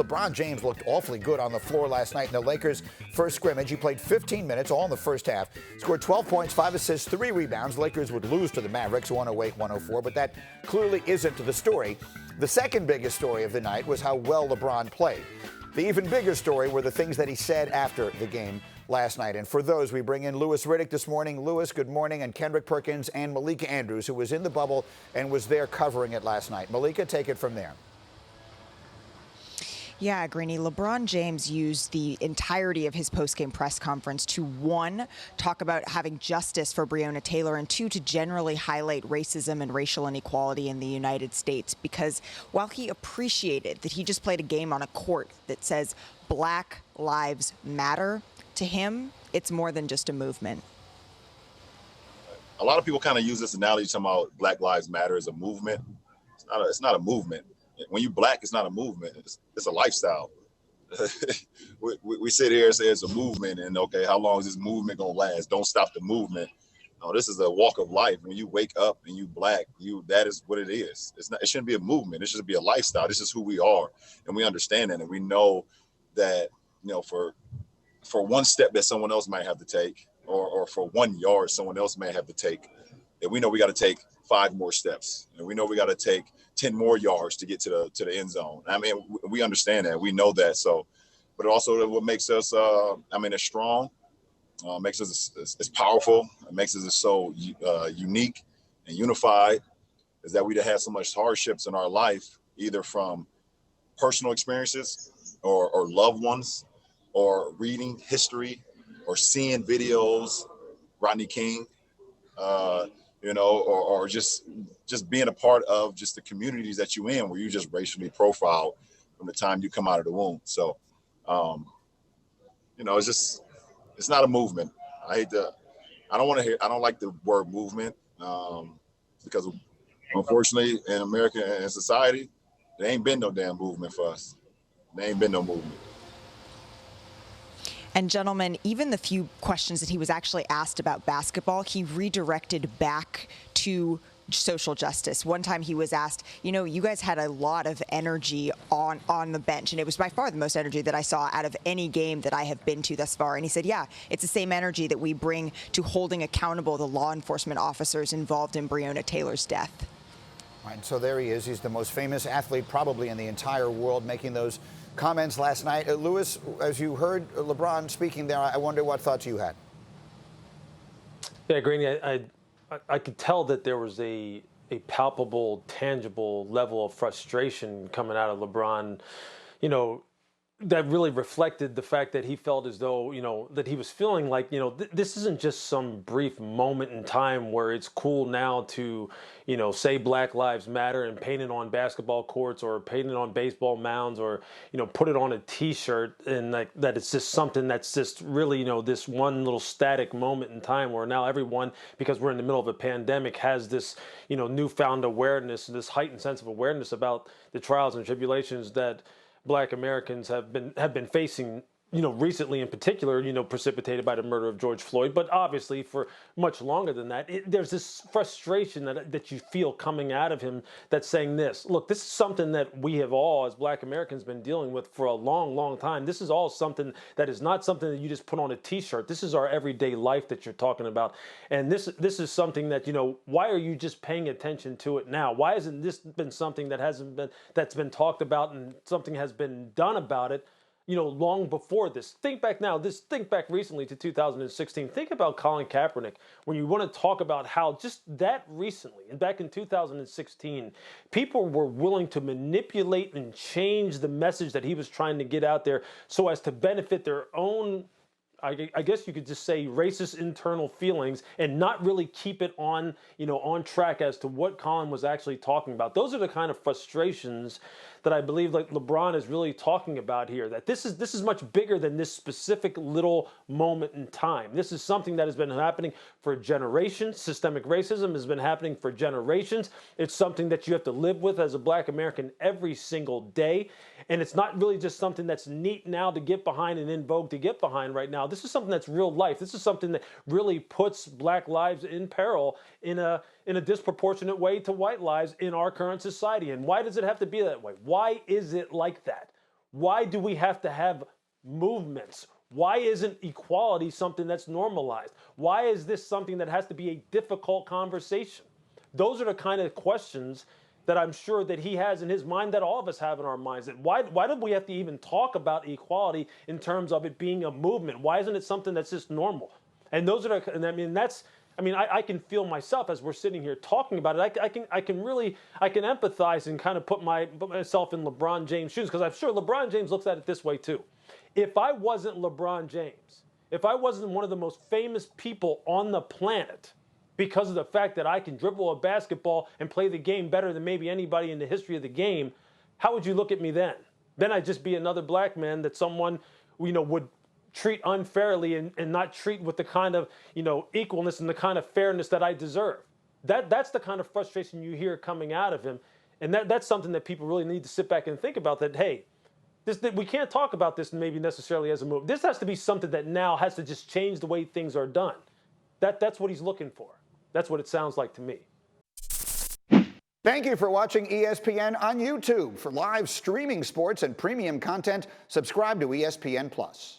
LeBron James looked awfully good on the floor last night in the Lakers' first scrimmage. He played 15 minutes, all in the first half, scored 12 points, 5 assists, 3 rebounds. Lakers would lose to the Mavericks 108-104, but that clearly isn't the story. The second biggest story of the night was how well LeBron played. The even bigger story were the things that he said after the game last night. And for those, we bring in Louis Riddick this morning. Louis, good morning, and Kendrick Perkins and Malika Andrews, who was in the bubble and was there covering it last night. Malika, take it from there. Yeah, Greeny, LeBron James used the entirety of his postgame press conference to, one, talk about having justice for Breonna Taylor, and two, to generally highlight racism and racial inequality in the United States. Because while he appreciated that he just played a game on a court that says Black Lives Matter, to him, it's more than just a movement. A lot of people kind of use this analogy talking about Black Lives Matter as a movement. It's not a movement. When you black, it's not a movement. It's a lifestyle. we sit here and say it's a movement, and okay, how long is this movement gonna last? Don't stop the movement. No, this is a walk of life. When you wake up and you black, that is what it is. It shouldn't be a movement. It should be a lifestyle. This is who we are, and we understand that, and we know that, for one step that someone else might have to take, or for 1 yard someone else may have to take, that we know we got to take 5 more steps, and we know we got to take 10 more yards to get to the end zone. I mean, we understand that, we know that. So, but also what makes us, as strong, makes us as powerful, it makes us so unique and unified, is that we had so much hardships in our life, either from personal experiences or loved ones, or reading history, or seeing videos, Rodney King, or just being a part of just the communities that you in, where you just racially profiled from the time you come out of the womb. So, it's not a movement. I don't like the word movement, because unfortunately in America and society, there ain't been no damn movement for us. There ain't been no movement. And gentlemen, even the few questions that he was actually asked about basketball, he redirected back to social justice. One time he was asked, you guys had a lot of energy on the bench, and it was by far the most energy that I saw out of any game that I have been to thus far. And he said, yeah, it's the same energy that we bring to holding accountable the law enforcement officers involved in Breonna Taylor's death. Right, so there he is. He's the most famous athlete probably in the entire world, making those comments last night. Louis, as you heard LeBron speaking there, I wonder what thoughts you had. Yeah, Greeny, I could tell that there was a palpable, tangible level of frustration coming out of LeBron, that really reflected the fact that he felt as though, that he was feeling like, this isn't just some brief moment in time where it's cool now to, say Black Lives Matter and paint it on basketball courts or paint it on baseball mounds or, put it on a T-shirt, and that it's just something that's just really, this one little static moment in time where now everyone, because we're in the middle of a pandemic, has this, newfound awareness, this heightened sense of awareness about the trials and tribulations that Black Americans have been facing, recently in particular, precipitated by the murder of George Floyd, but obviously for much longer than that. There's this frustration that you feel coming out of him that's saying this. Look, this is something that we have all, as Black Americans, been dealing with for a long, long time. This is all something that is not something that you just put on a T-shirt. This is our everyday life that you're talking about. And this is something that, why are you just paying attention to it now? Why hasn't this been something that's been talked about and something has been done about it, long before this? Think back recently to 2016. Think about Colin Kaepernick, when you want to talk about how just that recently, and back in 2016, people were willing to manipulate and change the message that he was trying to get out there so as to benefit their own, I guess you could just say, racist internal feelings, and not really keep it on, on track as to what Colin was actually talking about. Those are the kind of frustrations that I believe LeBron is really talking about here, that this is much bigger than this specific little moment in time. This is something that has been happening for generations. Systemic racism has been happening for generations. It's something that you have to live with as a Black American every single day. And it's not really just something that's neat now to get behind and in vogue to get behind right now. This is something that's real life. This is something that really puts Black lives in peril in a disproportionate way to white lives in our current society. And why does it have to be that way? Why is it like that? Why do we have to have movements? Why isn't equality something that's normalized? Why is this something that has to be a difficult conversation? Those are the kind of questions that I'm sure that he has in his mind, that all of us have in our minds. That why do we have to even talk about equality in terms of it being a movement? Why isn't it something that's just normal? And those are the, and I mean, that's, I mean, I can feel myself as we're sitting here talking about it. I can empathize and kind of put myself in LeBron James' shoes, because I'm sure LeBron James looks at it this way too. If I wasn't LeBron James, if I wasn't one of the most famous people on the planet, because of the fact that I can dribble a basketball and play the game better than maybe anybody in the history of the game, how would you look at me then? Then I'd just be another black man that someone, would treat unfairly and not treat with the kind of, equalness and the kind of fairness that I deserve. That's the kind of frustration you hear coming out of him. And that's something that people really need to sit back and think about, that, hey, we can't talk about this maybe necessarily as a move. This has to be something that now has to just change the way things are done. That's what he's looking for. That's what it sounds like to me. Thank you for watching ESPN on YouTube. For live streaming sports and premium content, subscribe to ESPN+.